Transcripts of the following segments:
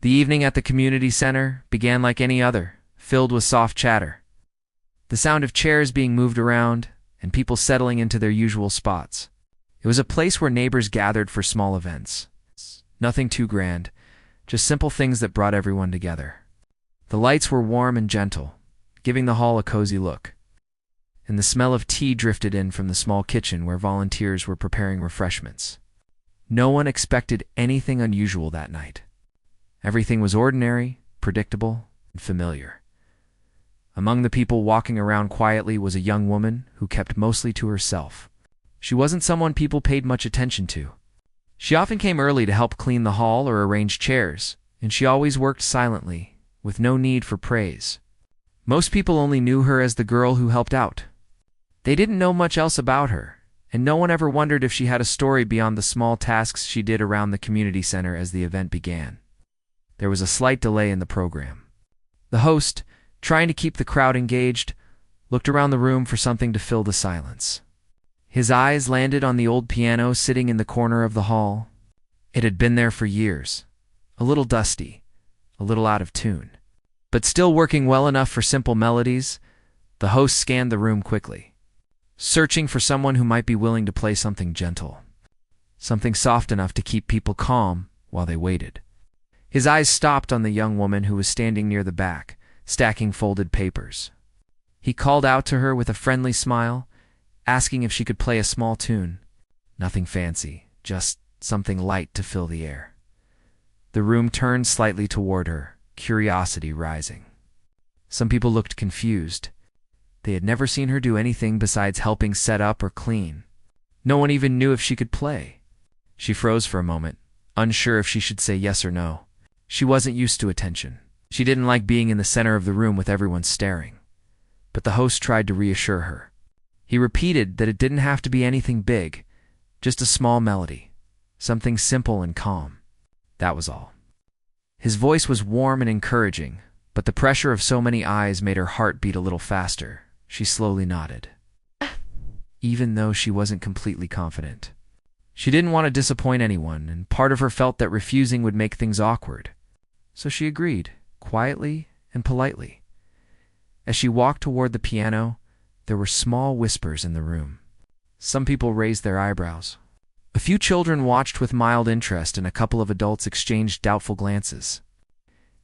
The evening at the community center began like any other, filled with soft chatter. The sound of chairs being moved around and people settling into their usual spots. It was a place where neighbors gathered for small events. Nothing too grand, just simple things that brought everyone together. The lights were warm and gentle, giving the hall a cozy look. And the smell of tea drifted in from the small kitchen where volunteers were preparing refreshments. No one expected anything unusual that night. Everything was ordinary, predictable, and familiar. Among the people walking around quietly was a young woman who kept mostly to herself. She wasn't someone people paid much attention to. She often came early to help clean the hall or arrange chairs, and she always worked silently, with no need for praise. Most people only knew her as the girl who helped out. They didn't know much else about her, and no one ever wondered if she had a story beyond the small tasks she did around the community center as the event began. There was a slight delay in the program. The host, trying to keep the crowd engaged, looked around the room for something to fill the silence. His eyes landed on the old piano sitting in the corner of the hall. It had been there for years, a little dusty, a little out of tune. But still working well enough for simple melodies, the host scanned the room quickly, searching for someone who might be willing to play something gentle, something soft enough to keep people calm while they waited. His eyes stopped on the young woman who was standing near the back, stacking folded papers. He called out to her with a friendly smile, asking if she could play a small tune. Nothing fancy, just something light to fill the air. The room turned slightly toward her, curiosity rising. Some people looked confused. They had never seen her do anything besides helping set up or clean. No one even knew if she could play. She froze for a moment, unsure if she should say yes or no. She wasn't used to attention. She didn't like being in the center of the room with everyone staring. But the host tried to reassure her. He repeated that it didn't have to be anything big, just a small melody, something simple and calm. That was all. His voice was warm and encouraging, but the pressure of so many eyes made her heart beat a little faster. She slowly nodded, even though she wasn't completely confident. She didn't want to disappoint anyone, and part of her felt that refusing would make things awkward. So she agreed, quietly and politely. As she walked toward the piano, there were small whispers in the room. Some people raised their eyebrows. A few children watched with mild interest, and a couple of adults exchanged doubtful glances.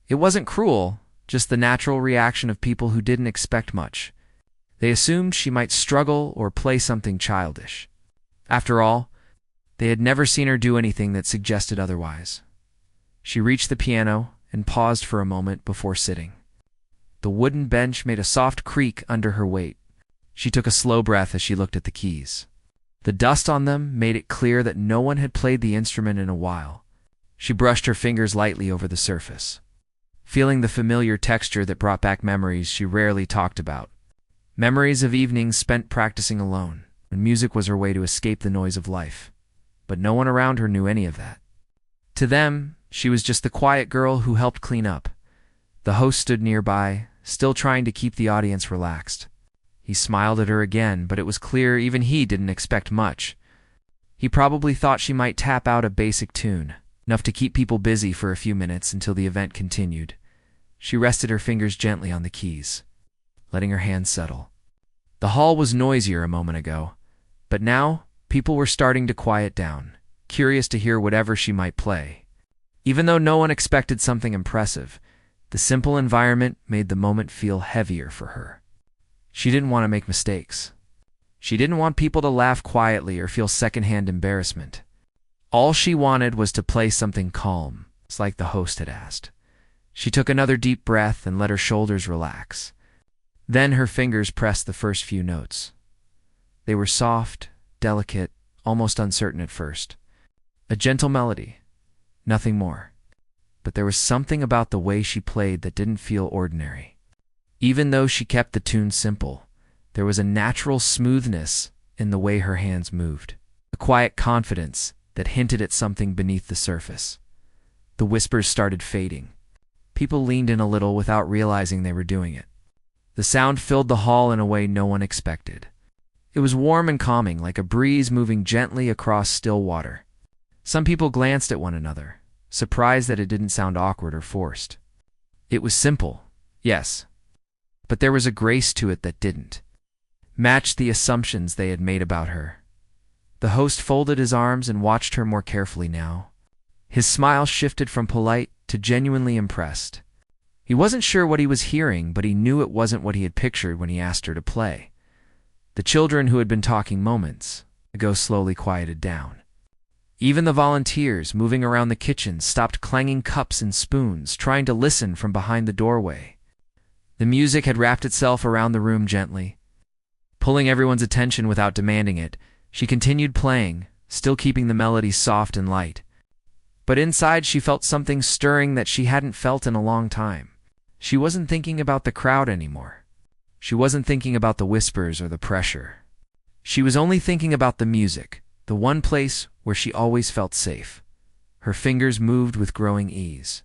It wasn't cruel, just the natural reaction of people who didn't expect much. They assumed she might struggle or play something childish. After all, they had never seen her do anything that suggested otherwise. She reached the piano and paused for a moment before sitting. The wooden bench made a soft creak under her weight. She took a slow breath as she looked at the keys. The dust on them made it clear that no one had played the instrument in a while. She brushed her fingers lightly over the surface, feeling the familiar texture that brought back memories she rarely talked about. Memories of evenings spent practicing alone, when music was her way to escape the noise of life. But no one around her knew any of that. To them, she was just the quiet girl who helped clean up. The host stood nearby, still trying to keep the audience relaxed. He smiled at her again, but it was clear even he didn't expect much. He probably thought she might tap out a basic tune, enough to keep people busy for a few minutes until the event continued. She rested her fingers gently on the keys, letting her hands settle. The hall was noisier a moment ago, but now people were starting to quiet down, curious to hear whatever she might play. Even though no one expected something impressive, the simple environment made the moment feel heavier for her. She didn't want to make mistakes. She didn't want people to laugh quietly or feel secondhand embarrassment. All she wanted was to play something calm, just like the host had asked. She took another deep breath and let her shoulders relax. Then her fingers pressed the first few notes. They were soft, delicate, almost uncertain at first. A gentle melody, nothing more. But there was something about the way she played that didn't feel ordinary. Even though she kept the tune simple, there was a natural smoothness in the way her hands moved, a quiet confidence that hinted at something beneath the surface. The whispers started fading. People leaned in a little without realizing they were doing it. The sound filled the hall in a way no one expected. It was warm and calming, like a breeze moving gently across still water. Some people glanced at one another, surprised that it didn't sound awkward or forced. It was simple, yes, but there was a grace to it that didn't match the assumptions they had made about her. The host folded his arms and watched her more carefully now. His smile shifted from polite to genuinely impressed. He wasn't sure what he was hearing, but he knew it wasn't what he had pictured when he asked her to play. The children who had been talking moments ago slowly quieted down. Even the volunteers moving around the kitchen stopped clanging cups and spoons, trying to listen from behind the doorway. The music had wrapped itself around the room gently. Pulling everyone's attention without demanding it, she continued playing, still keeping the melody soft and light. But inside she felt something stirring that she hadn't felt in a long time. She wasn't thinking about the crowd anymore. She wasn't thinking about the whispers or the pressure. She was only thinking about the music, the one place where she always felt safe. Her fingers moved with growing ease.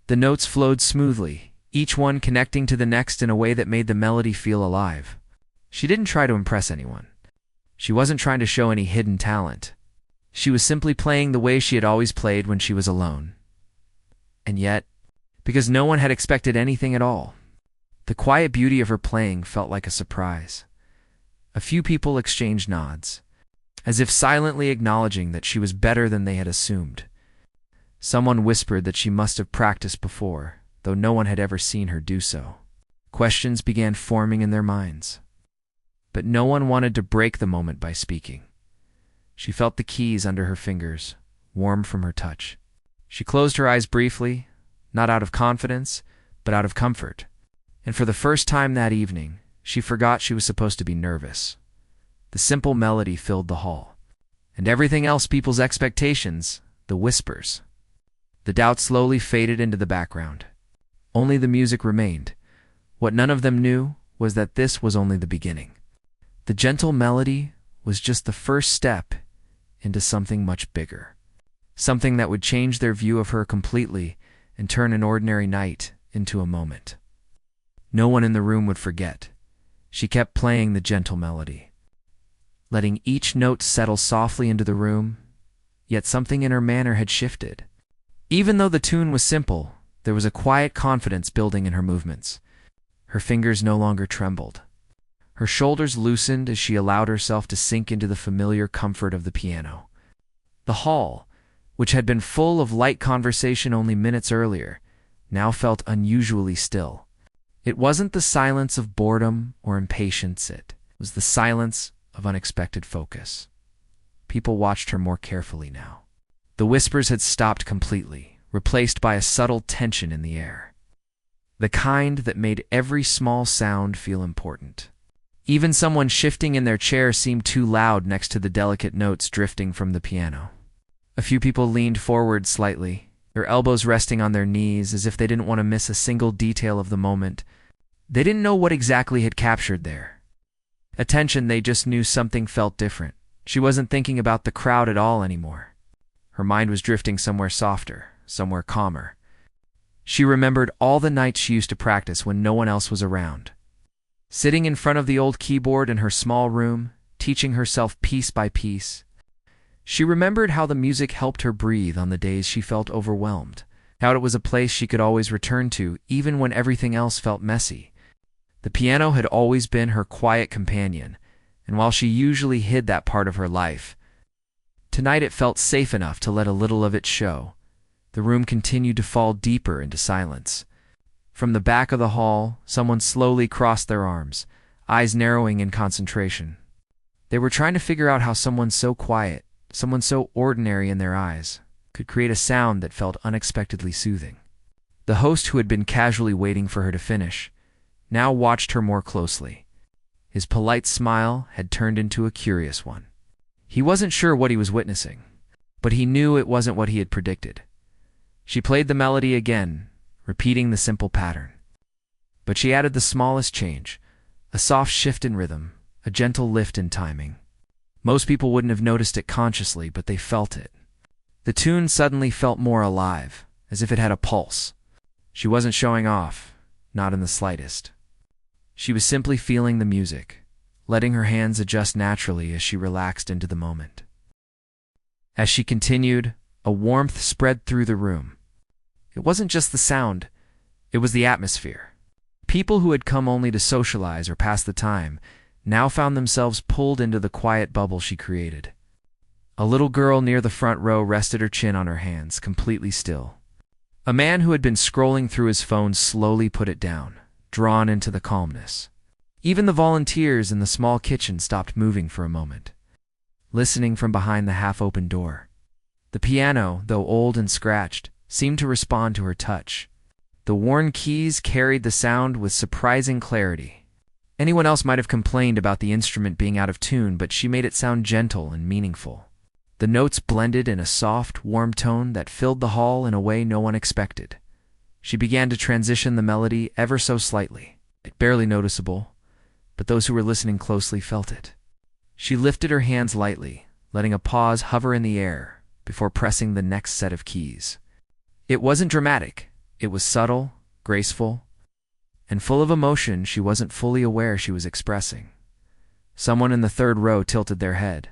The notes flowed smoothly, each one connecting to the next in a way that made the melody feel alive. She didn't try to impress anyone. She wasn't trying to show any hidden talent. She was simply playing the way she had always played when she was alone. And yet, because no one had expected anything at all, the quiet beauty of her playing felt like a surprise. A few people exchanged nods, as if silently acknowledging that she was better than they had assumed. Someone whispered that she must have practiced before, though no one had ever seen her do so. Questions began forming in their minds. But no one wanted to break the moment by speaking. She felt the keys under her fingers, warm from her touch. She closed her eyes briefly, not out of confidence, but out of comfort. And for the first time that evening, she forgot she was supposed to be nervous. The simple melody filled the hall. And everything else, people's expectations, the whispers. The doubt slowly faded into the background. Only the music remained. What none of them knew was that this was only the beginning. The gentle melody was just the first step into something much bigger. Something that would change their view of her completely and turn an ordinary night into a moment. No one in the room would forget. She kept playing the gentle melody, letting each note settle softly into the room, yet something in her manner had shifted. Even though the tune was simple, there was a quiet confidence building in her movements. Her fingers no longer trembled. Her shoulders loosened as she allowed herself to sink into the familiar comfort of the piano. The hall, which had been full of light conversation only minutes earlier, now felt unusually still. It wasn't the silence of boredom or impatience, it was the silence of unexpected focus. People watched her more carefully now. The whispers had stopped completely, replaced by a subtle tension in the air. The kind that made every small sound feel important. Even someone shifting in their chair seemed too loud next to the delicate notes drifting from the piano. A few people leaned forward slightly, their elbows resting on their knees as if they didn't want to miss a single detail of the moment. They didn't know what exactly had captured their attention, they just knew something felt different. She wasn't thinking about the crowd at all anymore. Her mind was drifting somewhere softer, somewhere calmer. She remembered all the nights she used to practice when no one else was around. Sitting in front of the old keyboard in her small room, teaching herself piece by piece. She remembered how the music helped her breathe on the days she felt overwhelmed, how it was a place she could always return to even when everything else felt messy. The piano had always been her quiet companion, and while she usually hid that part of her life, tonight it felt safe enough to let a little of it show. The room continued to fall deeper into silence. From the back of the hall, someone slowly crossed their arms, eyes narrowing in concentration. They were trying to figure out how someone so quiet, someone so ordinary in their eyes, could create a sound that felt unexpectedly soothing. The host, who had been casually waiting for her to finish, now watched her more closely. His polite smile had turned into a curious one. He wasn't sure what he was witnessing, but he knew it wasn't what he had predicted. She played the melody again, repeating the simple pattern. But she added the smallest change, a soft shift in rhythm, a gentle lift in timing. Most people wouldn't have noticed it consciously, but they felt it. The tune suddenly felt more alive, as if it had a pulse. She wasn't showing off, not in the slightest. She was simply feeling the music, letting her hands adjust naturally as she relaxed into the moment. As she continued, A warmth spread through the room. It wasn't just the sound, it was the atmosphere. People who had come only to socialize or pass the time now found themselves pulled into the quiet bubble she created. A little girl near the front row rested her chin on her hands, completely still. A man who had been scrolling through his phone slowly put it down, drawn into the calmness. Even the volunteers in the small kitchen stopped moving for a moment, listening from behind the half-open door. The piano, though old and scratched, seemed to respond to her touch. The worn keys carried the sound with surprising clarity. Anyone else might have complained about the instrument being out of tune, but she made it sound gentle and meaningful. The notes blended in a soft, warm tone that filled the hall in a way no one expected. She began to transition the melody ever so slightly, barely noticeable, but those who were listening closely felt it. She lifted her hands lightly, letting a pause hover in the air before pressing the next set of keys. It wasn't dramatic. It was subtle, graceful, and full of emotion she wasn't fully aware she was expressing. Someone in the third row tilted their head.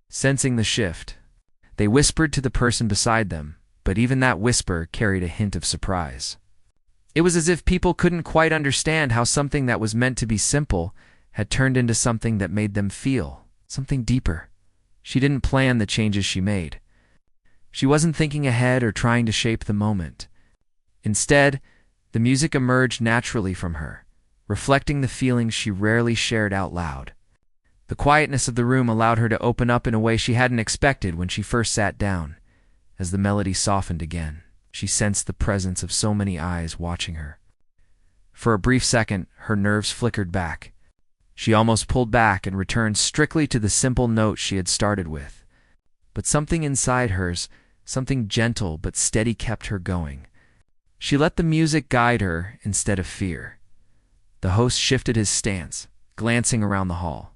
Sensing the shift, they whispered to the person beside them, but even that whisper carried a hint of surprise. It was as if people couldn't quite understand how something that was meant to be simple had turned into something that made them feel something deeper. She didn't plan the changes she made. She wasn't thinking ahead or trying to shape the moment. Instead, the music emerged naturally from her, reflecting the feelings she rarely shared out loud. The quietness of the room allowed her to open up in a way she hadn't expected when she first sat down. As the melody softened again, she sensed the presence of so many eyes watching her. For a brief second, her nerves flickered back. She almost pulled back and returned strictly to the simple note she had started with. But something inside hers, something gentle but steady, kept her going. She let the music guide her instead of fear. The host shifted his stance, glancing around the hall.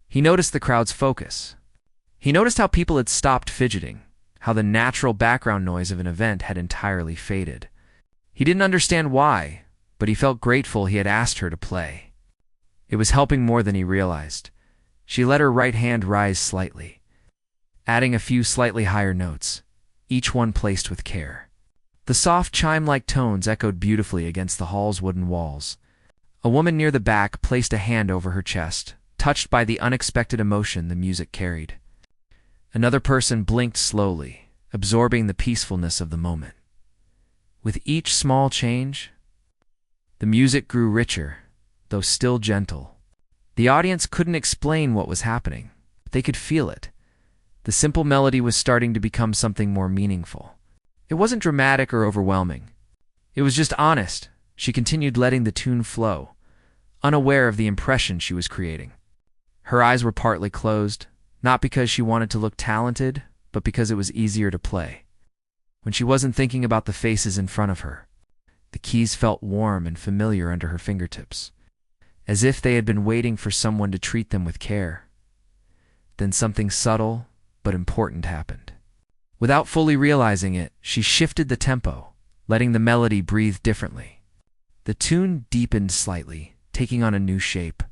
He noticed the crowd's focus. He noticed how people had stopped fidgeting, how the natural background noise of an event had entirely faded. He didn't understand why, but he felt grateful he had asked her to play. It was helping more than he realized. She let her right hand rise slightly, adding a few slightly higher notes, each one placed with care. The soft chime-like tones echoed beautifully against the hall's wooden walls. A woman near the back placed a hand over her chest, touched by the unexpected emotion the music carried. Another person blinked slowly, absorbing the peacefulness of the moment. With each small change, the music grew richer, though still gentle. The audience couldn't explain what was happening, but they could feel it. The simple melody was starting to become something more meaningful. It wasn't dramatic or overwhelming. It was just honest. She continued letting the tune flow, unaware of the impression she was creating. Her eyes were partly closed, not because she wanted to look talented, but because it was easier to play. When she wasn't thinking about the faces in front of her, the keys felt warm and familiar under her fingertips, as if they had been waiting for someone to treat them with care. Then something subtle but important happened. Without fully realizing it, she shifted the tempo, letting the melody breathe differently. The tune deepened slightly, taking on a new shape.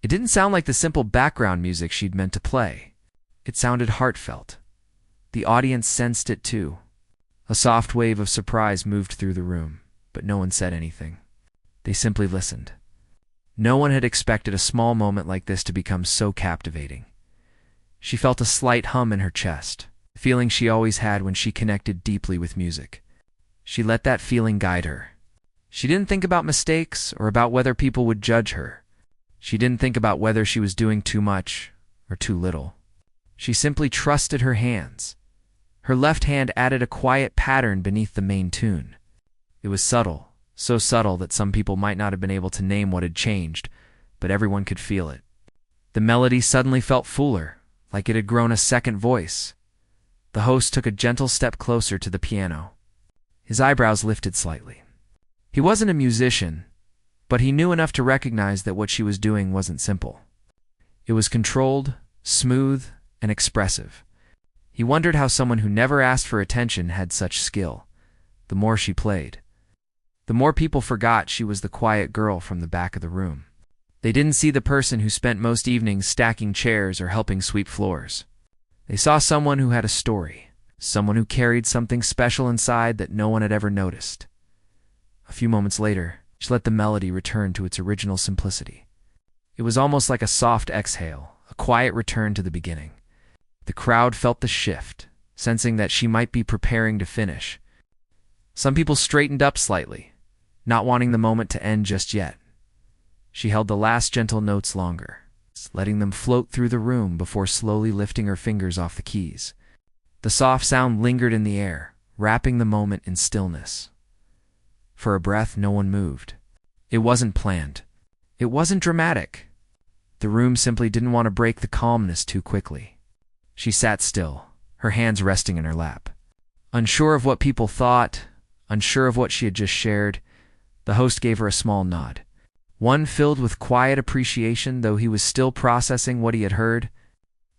It didn't sound like the simple background music she'd meant to play. It sounded heartfelt. The audience sensed it too. A soft wave of surprise moved through the room, but no one said anything. They simply listened. No one had expected a small moment like this to become so captivating. She felt a slight hum in her chest, a feeling she always had when she connected deeply with music. She let that feeling guide her. She didn't think about mistakes or about whether people would judge her. She didn't think about whether she was doing too much or too little. She simply trusted her hands. Her left hand added a quiet pattern beneath the main tune. It was subtle, so subtle that some people might not have been able to name what had changed, but everyone could feel it. The melody suddenly felt fuller, like it had grown a second voice. The host took a gentle step closer to the piano. His eyebrows lifted slightly. He wasn't a musician, but he knew enough to recognize that what she was doing wasn't simple. It was controlled, smooth, and expressive. He wondered how someone who never asked for attention had such skill. The more she played, the more people forgot she was the quiet girl from the back of the room. They didn't see the person who spent most evenings stacking chairs or helping sweep floors. They saw someone who had a story, someone who carried something special inside that no one had ever noticed. A few moments later, she let the melody return to its original simplicity. It was almost like a soft exhale, a quiet return to the beginning. The crowd felt the shift, sensing that she might be preparing to finish. Some people straightened up slightly, not wanting the moment to end just yet. She held the last gentle notes longer, letting them float through the room before slowly lifting her fingers off the keys. The soft sound lingered in the air, wrapping the moment in stillness. For a breath, no one moved. It wasn't planned. It wasn't dramatic. The room simply didn't want to break the calmness too quickly. She sat still, her hands resting in her lap. Unsure of what people thought, unsure of what she had just shared, the host gave her a small nod. One filled with quiet appreciation, though he was still processing what he had heard.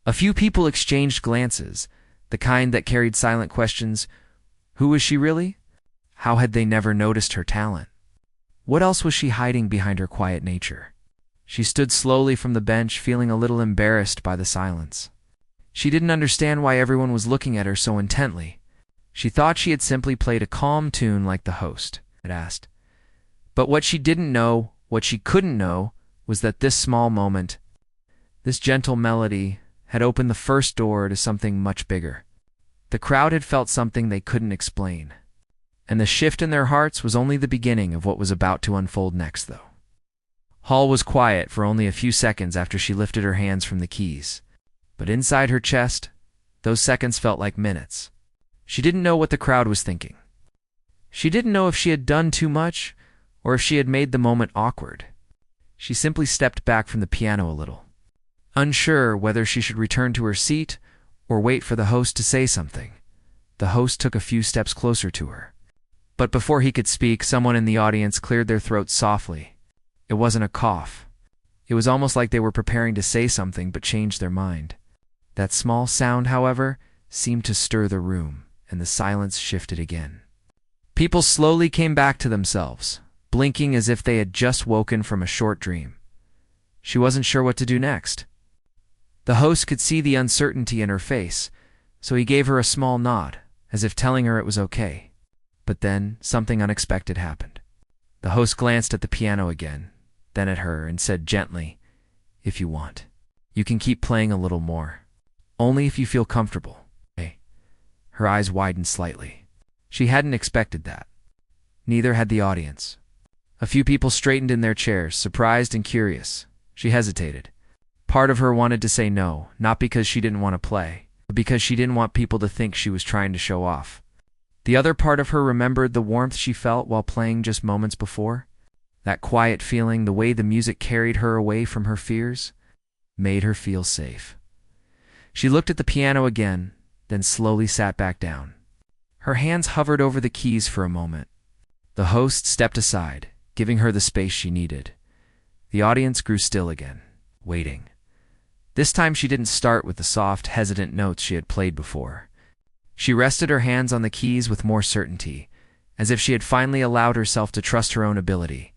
A few people exchanged glances, the kind that carried silent questions. Who was she really? How had they never noticed her talent? What else was she hiding behind her quiet nature? She stood slowly from the bench, feeling a little embarrassed by the silence. She didn't understand why everyone was looking at her so intently. She thought she had simply played a calm tune like the host had asked. But what she didn't know, what she couldn't know, was that this small moment, this gentle melody, had opened the first door to something much bigger. The crowd had felt something they couldn't explain. And the shift in their hearts was only the beginning of what was about to unfold next, though. Hall was quiet for only a few seconds after she lifted her hands from the keys. But inside her chest, those seconds felt like minutes. She didn't know what the crowd was thinking. She didn't know if she had done too much, or if she had made the moment awkward. She simply stepped back from the piano a little, unsure whether she should return to her seat or wait for the host to say something. The host took a few steps closer to her. But before he could speak, someone in the audience cleared their throats softly. It wasn't a cough. It was almost like they were preparing to say something but changed their mind. That small sound, however, seemed to stir the room, and the silence shifted again. People slowly came back to themselves, blinking as if they had just woken from a short dream. She wasn't sure what to do next. The host could see the uncertainty in her face, so he gave her a small nod, as if telling her it was okay. But then something unexpected happened. The host glanced at the piano again, then at her, and said gently, "If you want, you can keep playing a little more. Only if you feel comfortable." Hey. Her eyes widened slightly. She hadn't expected that. Neither had the audience. A few people straightened in their chairs, surprised and curious. She hesitated. Part of her wanted to say no, not because she didn't want to play, but because she didn't want people to think she was trying to show off. The other part of her remembered the warmth she felt while playing just moments before. That quiet feeling, the way the music carried her away from her fears, made her feel safe. She looked at the piano again, then slowly sat back down. Her hands hovered over the keys for a moment. The host stepped aside, giving her the space she needed. The audience grew still again, waiting. This time she didn't start with the soft, hesitant notes she had played before. She rested her hands on the keys with more certainty, as if she had finally allowed herself to trust her own ability.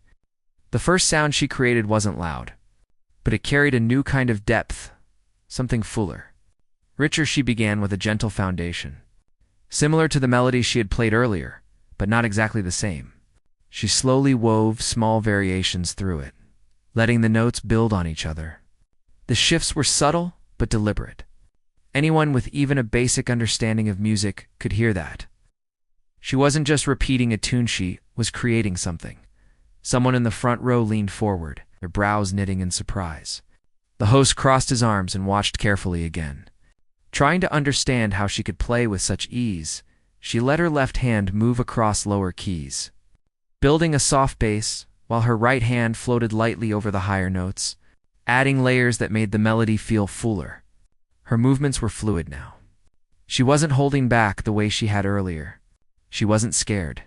The first sound she created wasn't loud, but it carried a new kind of depth, something fuller. Richer. She began with a gentle foundation, similar to the melody she had played earlier, but not exactly the same. She slowly wove small variations through it, letting the notes build on each other. The shifts were subtle but deliberate. Anyone with even a basic understanding of music could hear that. She wasn't just repeating a tune, she was creating something. Someone in the front row leaned forward, their brows knitting in surprise. The host crossed his arms and watched carefully again. Trying to understand how she could play with such ease, she let her left hand move across lower keys, building a soft bass, while her right hand floated lightly over the higher notes, adding layers that made the melody feel fuller. Her movements were fluid now. She wasn't holding back the way she had earlier. She wasn't scared.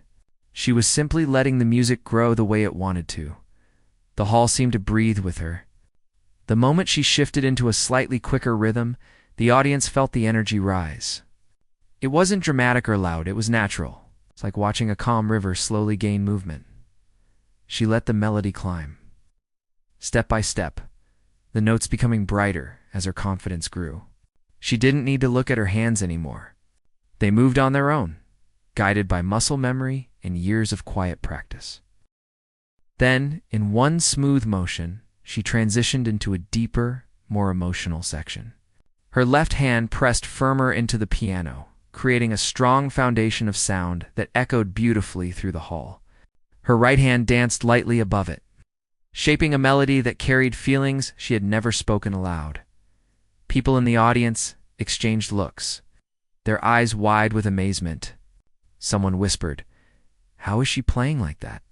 She was simply letting the music grow the way it wanted to. The hall seemed to breathe with her. The moment she shifted into a slightly quicker rhythm, the audience felt the energy rise. It wasn't dramatic or loud, it was natural. It's like watching a calm river slowly gain movement. She let the melody climb. Step by step, the notes becoming brighter as her confidence grew. She didn't need to look at her hands anymore. They moved on their own, guided by muscle memory and years of quiet practice. Then, in one smooth motion, she transitioned into a deeper, more emotional section. Her left hand pressed firmer into the piano, creating a strong foundation of sound that echoed beautifully through the hall. Her right hand danced lightly above it, shaping a melody that carried feelings she had never spoken aloud. People in the audience exchanged looks, their eyes wide with amazement. Someone whispered, "How is she playing like that?"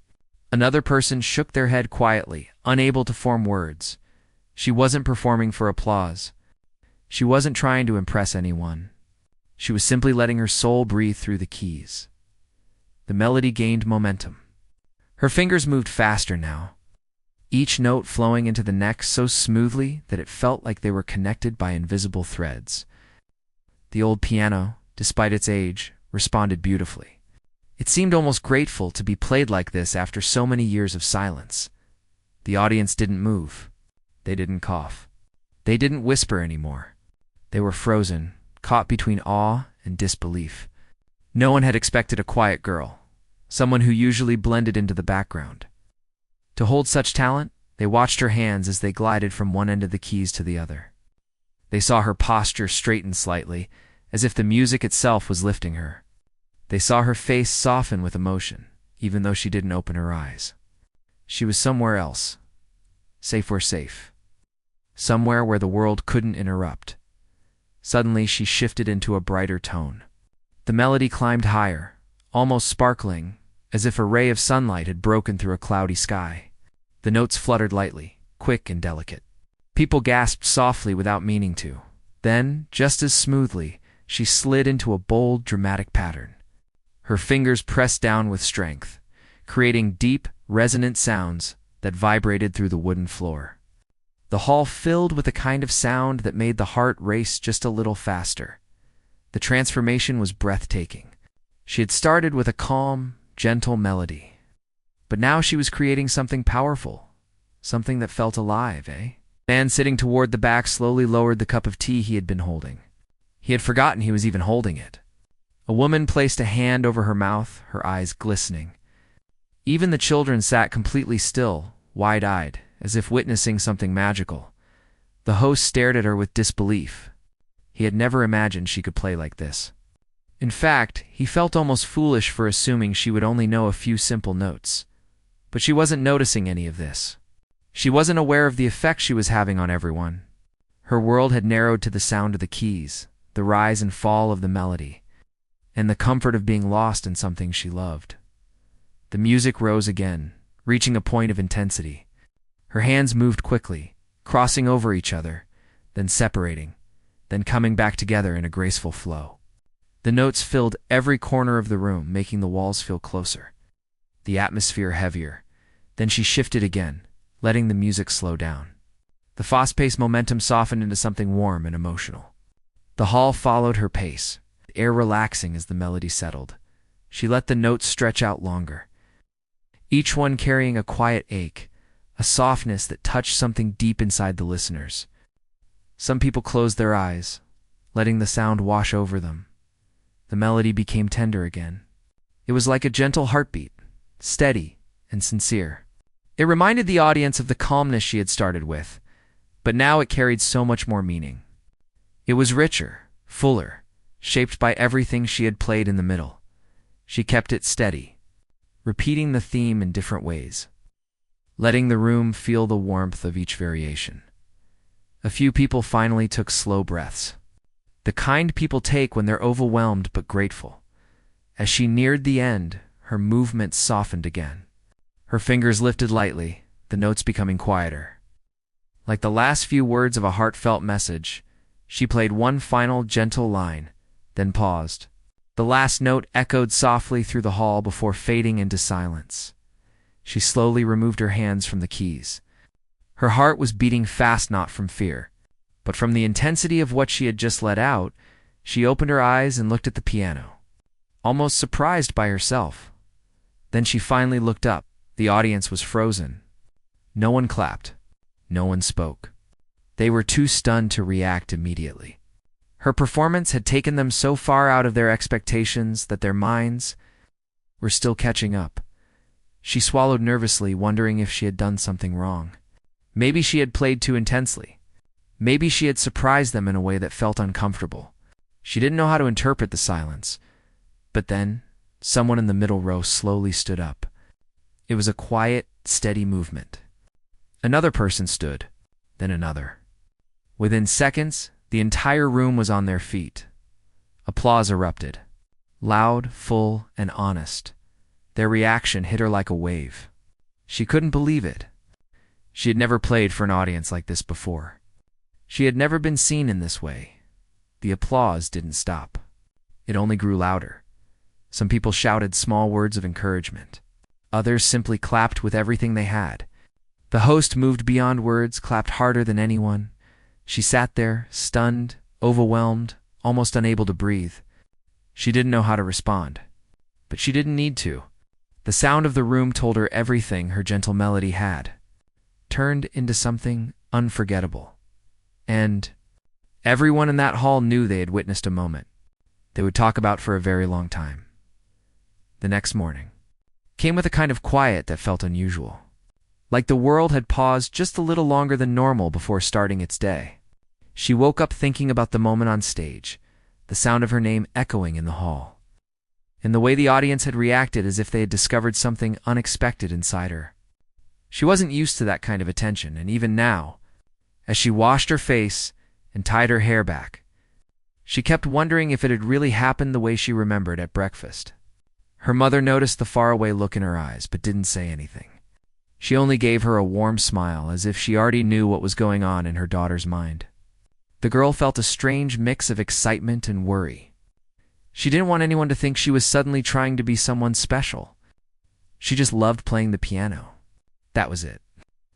Another person shook their head quietly, unable to form words. She wasn't performing for applause. She wasn't trying to impress anyone. She was simply letting her soul breathe through the keys. The melody gained momentum. Her fingers moved faster now, each note flowing into the next so smoothly that it felt like they were connected by invisible threads. The old piano, despite its age, responded beautifully. It seemed almost grateful to be played like this after so many years of silence. The audience didn't move. They didn't cough. They didn't whisper anymore. They were frozen, caught between awe and disbelief. No one had expected a quiet girl, someone who usually blended into the background. To hold such talent, they watched her hands as they glided from one end of the keys to the other. They saw her posture straighten slightly, as if the music itself was lifting her. They saw her face soften with emotion, even though she didn't open her eyes. She was somewhere else. Safe where safe. Somewhere where the world couldn't interrupt. Suddenly, she shifted into a brighter tone. The melody climbed higher, almost sparkling, as if a ray of sunlight had broken through a cloudy sky. The notes fluttered lightly, quick and delicate. People gasped softly without meaning to. Then, just as smoothly, she slid into a bold, dramatic pattern. Her fingers pressed down with strength, creating deep, resonant sounds that vibrated through the wooden floor. The hall filled with a kind of sound that made the heart race just a little faster. The transformation was breathtaking. She had started with a calm, gentle melody, but now she was creating something powerful, something that felt alive, eh? The man sitting toward the back slowly lowered the cup of tea he had been holding. He had forgotten he was even holding it. A woman placed a hand over her mouth, her eyes glistening. Even the children sat completely still, wide-eyed, as if witnessing something magical. The host stared at her with disbelief. He had never imagined she could play like this. In fact, he felt almost foolish for assuming she would only know a few simple notes. But she wasn't noticing any of this. She wasn't aware of the effect she was having on everyone. Her world had narrowed to the sound of the keys, the rise and fall of the melody, and the comfort of being lost in something she loved. The music rose again, reaching a point of intensity. Her hands moved quickly, crossing over each other, then separating, then coming back together in a graceful flow. The notes filled every corner of the room, making the walls feel closer, the atmosphere heavier. Then she shifted again, letting the music slow down. The fast-paced momentum softened into something warm and emotional. The hall followed her pace, the air relaxing as the melody settled. She let the notes stretch out longer, each one carrying a quiet ache, a softness that touched something deep inside the listeners. Some people closed their eyes, letting the sound wash over them. The melody became tender again. It was like a gentle heartbeat, steady and sincere. It reminded the audience of the calmness she had started with, but now it carried so much more meaning. It was richer, fuller, shaped by everything she had played in the middle. She kept it steady, repeating the theme in different ways, letting the room feel the warmth of each variation. A few people finally took slow breaths, the kind people take when they're overwhelmed but grateful. As she neared the end, her movements softened again. Her fingers lifted lightly, the notes becoming quieter. Like the last few words of a heartfelt message, she played one final gentle line, then paused. The last note echoed softly through the hall before fading into silence. She slowly removed her hands from the keys. Her heart was beating fast, not from fear, but from the intensity of what she had just let out. She opened her eyes and looked at the piano, almost surprised by herself. Then she finally looked up. The audience was frozen. No one clapped. No one spoke. They were too stunned to react immediately. Her performance had taken them so far out of their expectations that their minds were still catching up. She swallowed nervously, wondering if she had done something wrong. Maybe she had played too intensely. Maybe she had surprised them in a way that felt uncomfortable. She didn't know how to interpret the silence. But then, someone in the middle row slowly stood up. It was a quiet, steady movement. Another person stood, then another. Within seconds, the entire room was on their feet. Applause erupted. Loud, full, and honest. Their reaction hit her like a wave. She couldn't believe it. She had never played for an audience like this before. She had never been seen in this way. The applause didn't stop. It only grew louder. Some people shouted small words of encouragement. Others simply clapped with everything they had. The host moved beyond words, clapped harder than anyone. She sat there, stunned, overwhelmed, almost unable to breathe. She didn't know how to respond. But she didn't need to. The sound of the room told her everything her gentle melody had turned into something unforgettable. And everyone in that hall knew they had witnessed a moment they would talk about for a very long time. The next morning came with a kind of quiet that felt unusual, like the world had paused just a little longer than normal before starting its day. She woke up thinking about the moment on stage, the sound of her name echoing in the hall, and the way the audience had reacted as if they had discovered something unexpected inside her. She wasn't used to that kind of attention, and even now, as she washed her face and tied her hair back, she kept wondering if it had really happened the way she remembered at breakfast. Her mother noticed the faraway look in her eyes, but didn't say anything. She only gave her a warm smile, as if she already knew what was going on in her daughter's mind. The girl felt a strange mix of excitement and worry. She didn't want anyone to think she was suddenly trying to be someone special. She just loved playing the piano. That was it.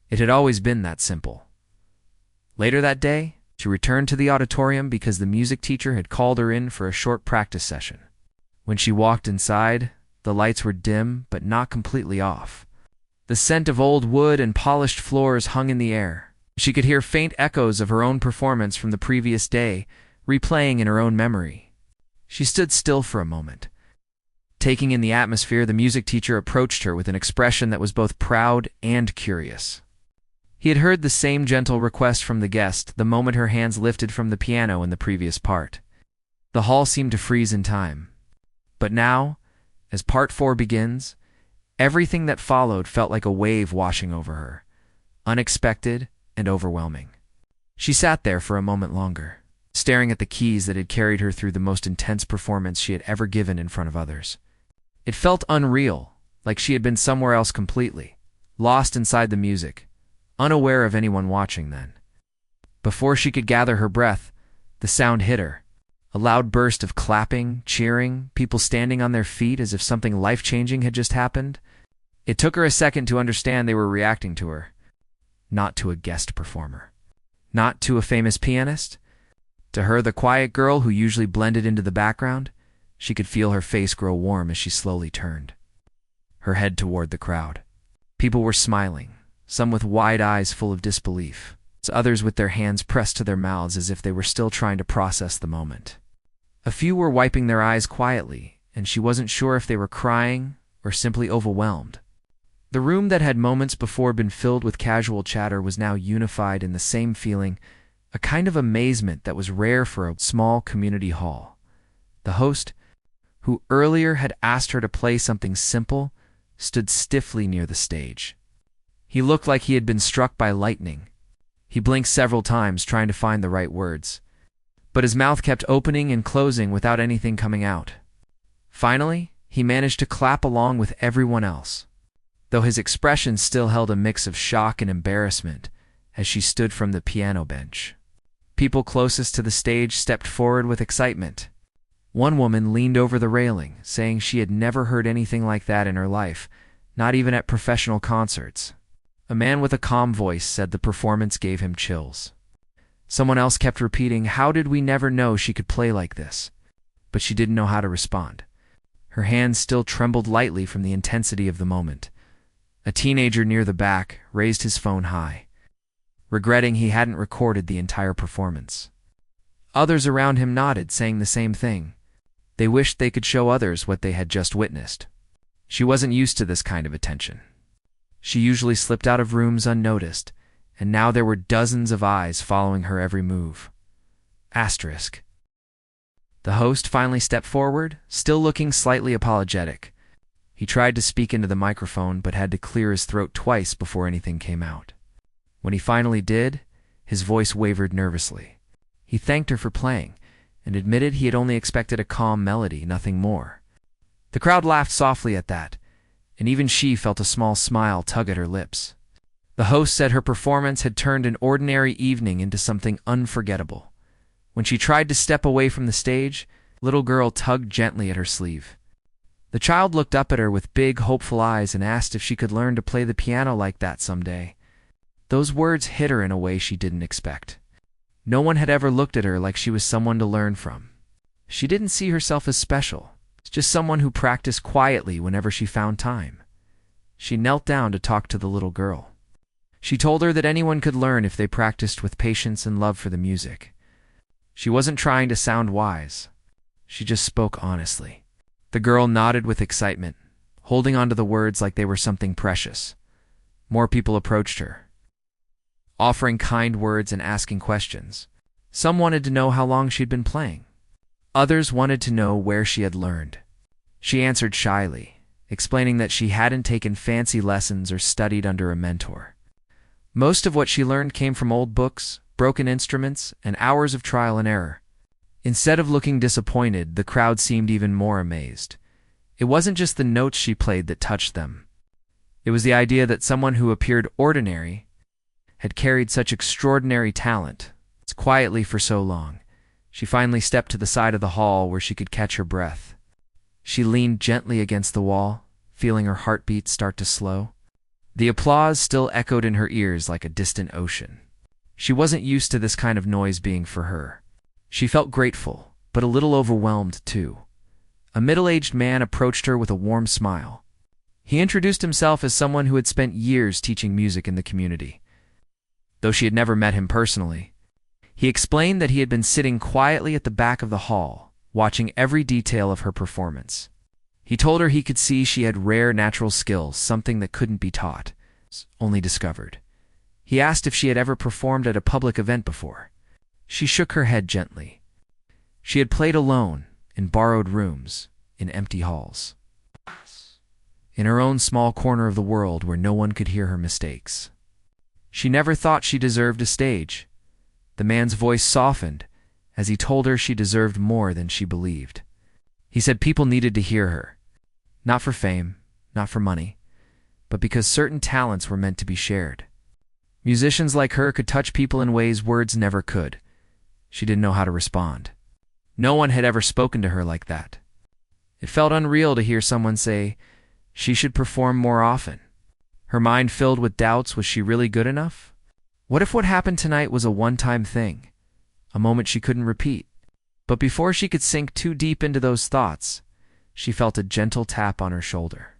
It had always been that simple. Later that day, she returned to the auditorium because the music teacher had called her in for a short practice session. When she walked inside, the lights were dim but not completely off. The scent of old wood and polished floors hung in the air. She could hear faint echoes of her own performance from the previous day, replaying in her own memory. She stood still for a moment. Taking in the atmosphere, the music teacher approached her with an expression that was both proud and curious. He had heard the same gentle request from the guest the moment her hands lifted from the piano in the previous part. The hall seemed to freeze in time. But now, as part 4 begins, everything that followed felt like a wave washing over her, unexpected and overwhelming. She sat there for a moment longer, staring at the keys that had carried her through the most intense performance she had ever given in front of others. It felt unreal, like she had been somewhere else completely, lost inside the music, unaware of anyone watching then. Before she could gather her breath, the sound hit her. A loud burst of clapping, cheering, people standing on their feet as if something life-changing had just happened. It took her a second to understand they were reacting to her, not to a guest performer, not to a famous pianist. To her, the quiet girl who usually blended into the background, she could feel her face grow warm as she slowly turned her head toward the crowd. People were smiling, some with wide eyes full of disbelief, others with their hands pressed to their mouths as if they were still trying to process the moment. A few were wiping their eyes quietly, and she wasn't sure if they were crying or simply overwhelmed. The room that had moments before been filled with casual chatter was now unified in the same feeling, a kind of amazement that was rare for a small community hall. The host, who earlier had asked her to play something simple, stood stiffly near the stage. He looked like he had been struck by lightning. He blinked several times, trying to find the right words, but his mouth kept opening and closing without anything coming out. Finally, he managed to clap along with everyone else, though his expression still held a mix of shock and embarrassment as she stood from the piano bench. People closest to the stage stepped forward with excitement. One woman leaned over the railing, saying she had never heard anything like that in her life, not even at professional concerts. A man with a calm voice said the performance gave him chills. Someone else kept repeating, "How did we never know she could play like this?" But she didn't know how to respond. Her hands still trembled lightly from the intensity of the moment. A teenager near the back raised his phone high, regretting he hadn't recorded the entire performance. Others around him nodded, saying the same thing. They wished they could show others what they had just witnessed. She wasn't used to this kind of attention. She usually slipped out of rooms unnoticed, and now there were dozens of eyes following her every move. Asterisk. The host finally stepped forward, still looking slightly apologetic. He tried to speak into the microphone but had to clear his throat twice before anything came out. When he finally did, his voice wavered nervously. He thanked her for playing and admitted he had only expected a calm melody, nothing more. The crowd laughed softly at that, and even she felt a small smile tug at her lips. The host said her performance had turned an ordinary evening into something unforgettable. When she tried to step away from the stage, little girl tugged gently at her sleeve. The child looked up at her with big, hopeful eyes and asked if she could learn to play the piano like that someday. Those words hit her in a way she didn't expect. No one had ever looked at her like she was someone to learn from. She didn't see herself as special, just someone who practiced quietly whenever she found time. She knelt down to talk to the little girl. She told her that anyone could learn if they practiced with patience and love for the music. She wasn't trying to sound wise. She just spoke honestly. The girl nodded with excitement, holding onto the words like they were something precious. More people approached her, offering kind words and asking questions. Some wanted to know how long she'd been playing. Others wanted to know where she had learned. She answered shyly, explaining that she hadn't taken fancy lessons or studied under a mentor. Most of what she learned came from old books, broken instruments, and hours of trial and error. Instead of looking disappointed, the crowd seemed even more amazed. It wasn't just the notes she played that touched them. It was the idea that someone who appeared ordinary had carried such extraordinary talent quietly for so long. She finally stepped to the side of the hall where she could catch her breath. She leaned gently against the wall, feeling her heartbeat start to slow. The applause still echoed in her ears like a distant ocean. She wasn't used to this kind of noise being for her. She felt grateful, but a little overwhelmed too. A middle-aged man approached her with a warm smile. He introduced himself as someone who had spent years teaching music in the community. Though she had never met him personally, he explained that he had been sitting quietly at the back of the hall, watching every detail of her performance. He told her he could see she had rare natural skills, something that couldn't be taught, only discovered. He asked if she had ever performed at a public event before. She shook her head gently. She had played alone, in borrowed rooms, in empty halls. In her own small corner of the world where no one could hear her mistakes. She never thought she deserved a stage. The man's voice softened as he told her she deserved more than she believed. He said people needed to hear her, not for fame, not for money, but because certain talents were meant to be shared. Musicians like her could touch people in ways words never could. She didn't know how to respond. No one had ever spoken to her like that. It felt unreal to hear someone say she should perform more often. Her mind filled with doubts. Was she really good enough? What if what happened tonight was a one-time thing, a moment she couldn't repeat? But before she could sink too deep into those thoughts, she felt a gentle tap on her shoulder.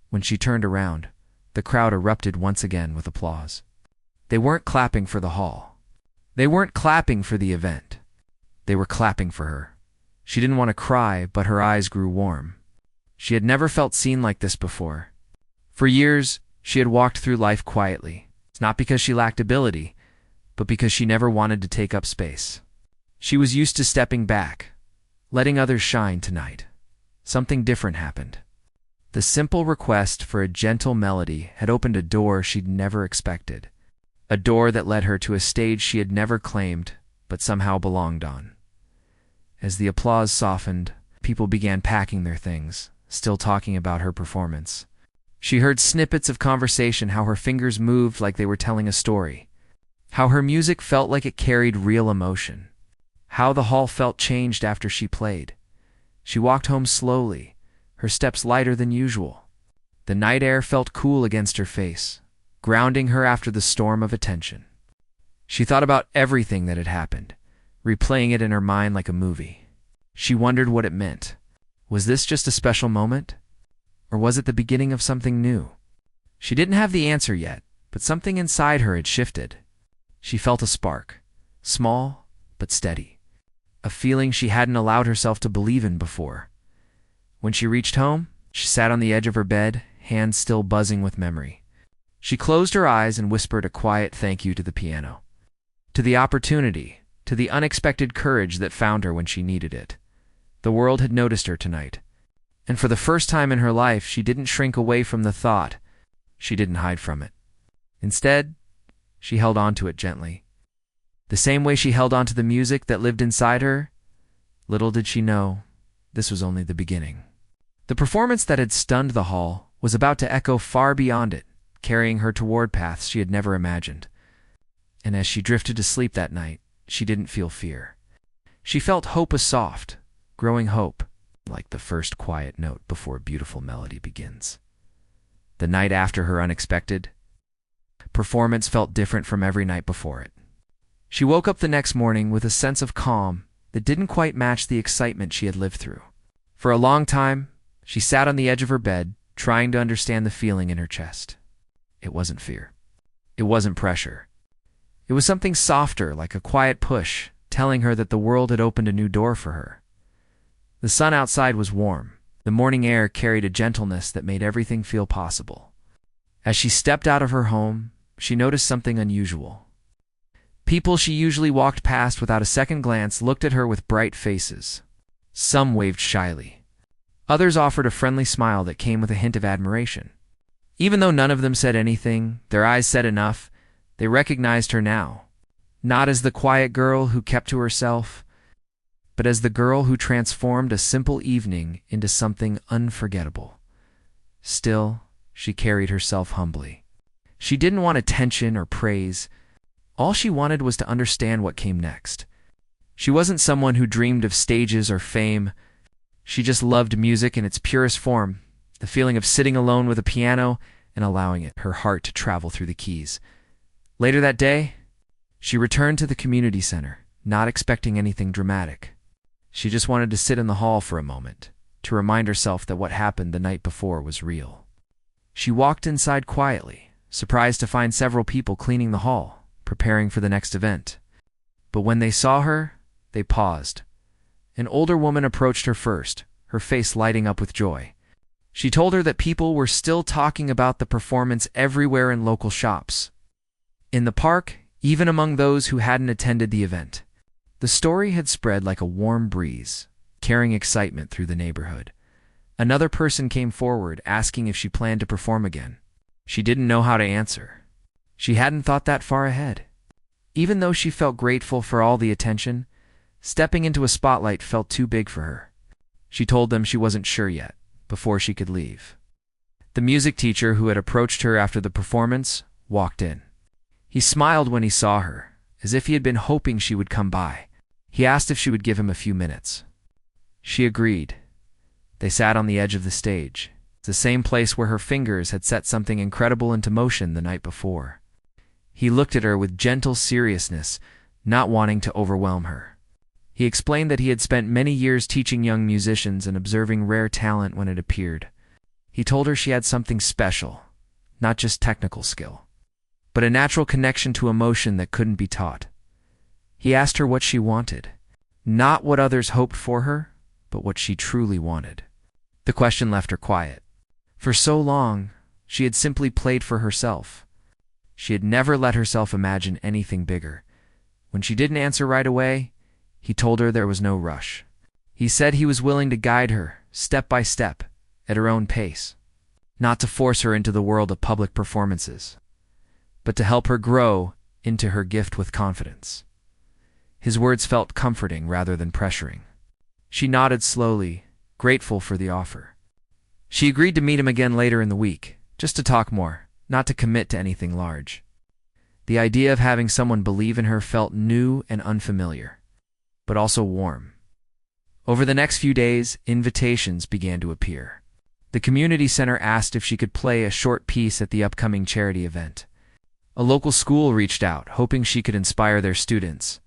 When she turned around, the crowd erupted once again with applause. They weren't clapping for the hall. They weren't clapping for the event. They were clapping for her. She didn't want to cry, but her eyes grew warm. She had never felt seen like this before. For years, she had walked through life quietly. It's not because she lacked ability, but because she never wanted to take up space. She was used to stepping back, letting others shine tonight. Something different happened. The simple request for a gentle melody had opened a door she'd never expected. A door that led her to a stage she had never claimed, but somehow belonged on. As the applause softened, people began packing their things, still talking about her performance. She heard snippets of conversation, how her fingers moved like they were telling a story, how her music felt like it carried real emotion, how the hall felt changed after she played. She walked home slowly, her steps lighter than usual. The night air felt cool against her face, grounding her after the storm of attention. She thought about everything that had happened, replaying it in her mind like a movie. She wondered what it meant. Was this just a special moment? Or was it the beginning of something new? She didn't have the answer yet, but something inside her had shifted. She felt a spark, small but steady. a feeling she hadn't allowed herself to believe in before. When she reached home, she sat on the edge of her bed, hands still buzzing with memory. She closed her eyes and whispered a quiet thank you to the piano, to the opportunity, to the unexpected courage that found her when she needed it. The world had noticed her tonight, and for the first time in her life, she didn't shrink away from the thought. She didn't hide from it. Instead, she held on to it gently. The same way she held on to the music that lived inside her. Little did she know, this was only the beginning. The performance that had stunned the hall was about to echo far beyond it, carrying her toward paths she had never imagined. And as she drifted to sleep that night, she didn't feel fear. She felt hope, a soft, growing hope, like the first quiet note before a beautiful melody begins. The night after her unexpected performance felt different from every night before it. She woke up the next morning with a sense of calm that didn't quite match the excitement she had lived through. For a long time, she sat on the edge of her bed, trying to understand the feeling in her chest. It wasn't fear. It wasn't pressure. It was something softer, like a quiet push, telling her that the world had opened a new door for her. The sun outside was warm. The morning air carried a gentleness that made everything feel possible. As she stepped out of her home, she noticed something unusual. People she usually walked past without a second glance looked at her with bright faces. Some waved shyly. Others offered a friendly smile that came with a hint of admiration. Even though none of them said anything, their eyes said enough. They recognized her now, not as the quiet girl who kept to herself, but as the girl who transformed a simple evening into something unforgettable. Still, she carried herself humbly. She didn't want attention or praise. All she wanted was to understand what came next. She wasn't someone who dreamed of stages or fame. She just loved music in its purest form, the feeling of sitting alone with a piano and allowing her heart to travel through the keys. Later that day, she returned to the community center, not expecting anything dramatic. She just wanted to sit in the hall for a moment, to remind herself that what happened the night before was real. She walked inside quietly, surprised to find several people cleaning the hall, preparing for the next event. But when they saw her, they paused. An older woman approached her first, her face lighting up with joy. She told her that people were still talking about the performance everywhere in local shops, in the park, even among those who hadn't attended the event. The story had spread like a warm breeze, carrying excitement through the neighborhood. Another person came forward, asking if she planned to perform again. She didn't know how to answer. She hadn't thought that far ahead. Even though she felt grateful for all the attention, stepping into a spotlight felt too big for her. She told them she wasn't sure yet, before she could leave. The music teacher who had approached her after the performance walked in. He smiled when he saw her, as if he had been hoping she would come by. He asked if she would give him a few minutes. She agreed. They sat on the edge of the stage, the same place where her fingers had set something incredible into motion the night before. He looked at her with gentle seriousness, not wanting to overwhelm her. He explained that he had spent many years teaching young musicians and observing rare talent when it appeared. He told her she had something special, not just technical skill, but a natural connection to emotion that couldn't be taught. He asked her what she wanted, not what others hoped for her, but what she truly wanted. The question left her quiet. For so long, she had simply played for herself. She had never let herself imagine anything bigger. When she didn't answer right away, he told her there was no rush. He said he was willing to guide her, step by step, at her own pace, not to force her into the world of public performances, but to help her grow into her gift with confidence. His words felt comforting rather than pressuring. She nodded slowly, grateful for the offer. She agreed to meet him again later in the week, just to talk more, not to commit to anything large. The idea of having someone believe in her felt new and unfamiliar, but also warm. Over the next few days, invitations began to appear. The community center asked if she could play a short piece at the upcoming charity event. A local school reached out, hoping she could inspire their students.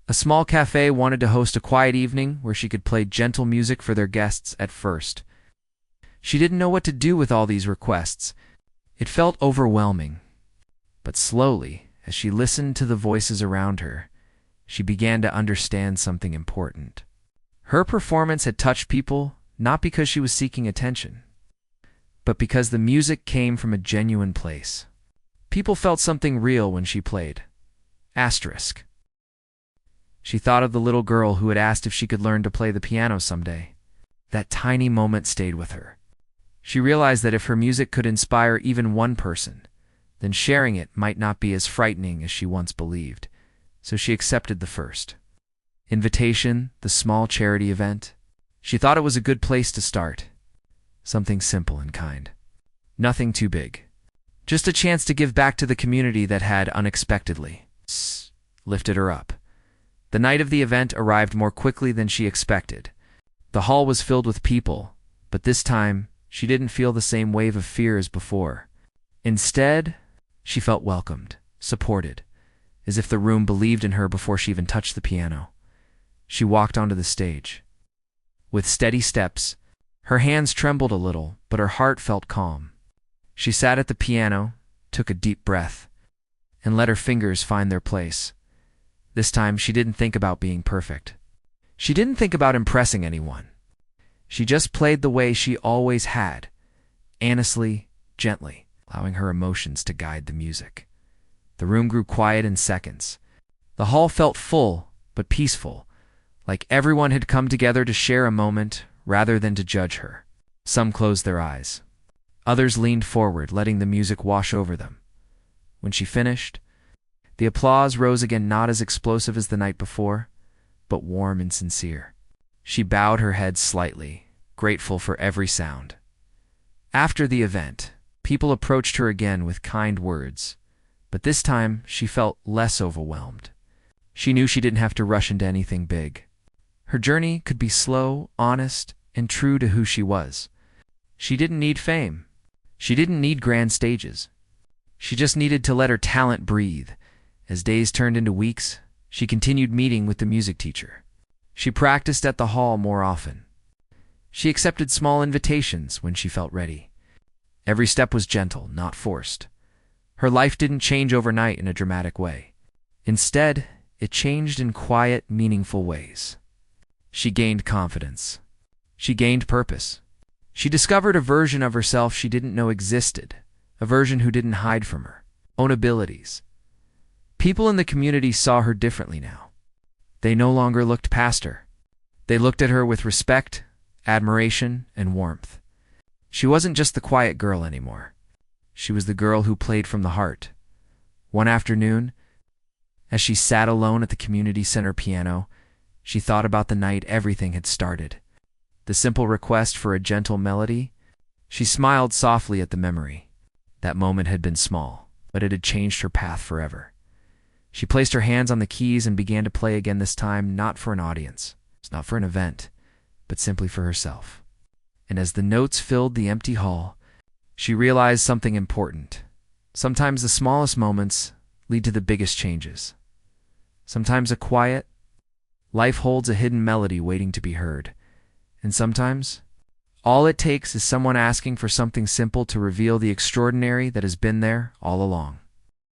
A small cafe wanted to host a quiet evening where she could play gentle music for their guests at first. She didn't know what to do with all these requests. It felt overwhelming. But slowly, as she listened to the voices around her, she began to understand something important. Her performance had touched people not because she was seeking attention, but because the music came from a genuine place. People felt something real when she played. Asterisk. She thought of the little girl who had asked if she could learn to play the piano someday. That tiny moment stayed with her. She realized that if her music could inspire even one person, then sharing it might not be as frightening as she once believed. So she accepted the first invitation, the small charity event. She thought it was a good place to start. Something simple and kind. Nothing too big. Just a chance to give back to the community that had unexpectedly lifted her up. The night of the event arrived more quickly than she expected. The hall was filled with people, but this time she didn't feel the same wave of fear as before. Instead, she felt welcomed, supported, as if the room believed in her before she even touched the piano. She walked onto the stage. With steady steps, her hands trembled a little, but her heart felt calm. She sat at the piano, took a deep breath, and let her fingers find their place. This time, she didn't think about being perfect. She didn't think about impressing anyone. She just played the way she always had, honestly, gently, allowing her emotions to guide the music. The room grew quiet in seconds. The hall felt full, but peaceful, like everyone had come together to share a moment rather than to judge her. Some closed their eyes. Others leaned forward, letting the music wash over them. When she finished, the applause rose again, not as explosive as the night before, but warm and sincere. She bowed her head slightly, grateful for every sound. After the event, people approached her again with kind words, but this time she felt less overwhelmed. She knew she didn't have to rush into anything big. Her journey could be slow, honest, and true to who she was. She didn't need fame. She didn't need grand stages. She just needed to let her talent breathe. As days turned into weeks, she continued meeting with the music teacher. She practiced at the hall more often. She accepted small invitations when she felt ready. Every step was gentle, not forced. Her life didn't change overnight in a dramatic way. Instead, it changed in quiet, meaningful ways. She gained confidence. She gained purpose. She discovered a version of herself she didn't know existed, a version who didn't hide from her own abilities. People in the community saw her differently now. They no longer looked past her. They looked at her with respect, admiration, and warmth. She wasn't just the quiet girl anymore. She was the girl who played from the heart. One afternoon, as she sat alone at the community center piano, she thought about the night everything had started. The simple request for a gentle melody. She smiled softly at the memory. That moment had been small, but it had changed her path forever. She placed her hands on the keys and began to play again, this time not for an audience, not for an event, but simply for herself. And as the notes filled the empty hall, she realized something important. Sometimes the smallest moments lead to the biggest changes. Sometimes a quiet life holds a hidden melody waiting to be heard. And sometimes, all it takes is someone asking for something simple to reveal the extraordinary that has been there all along.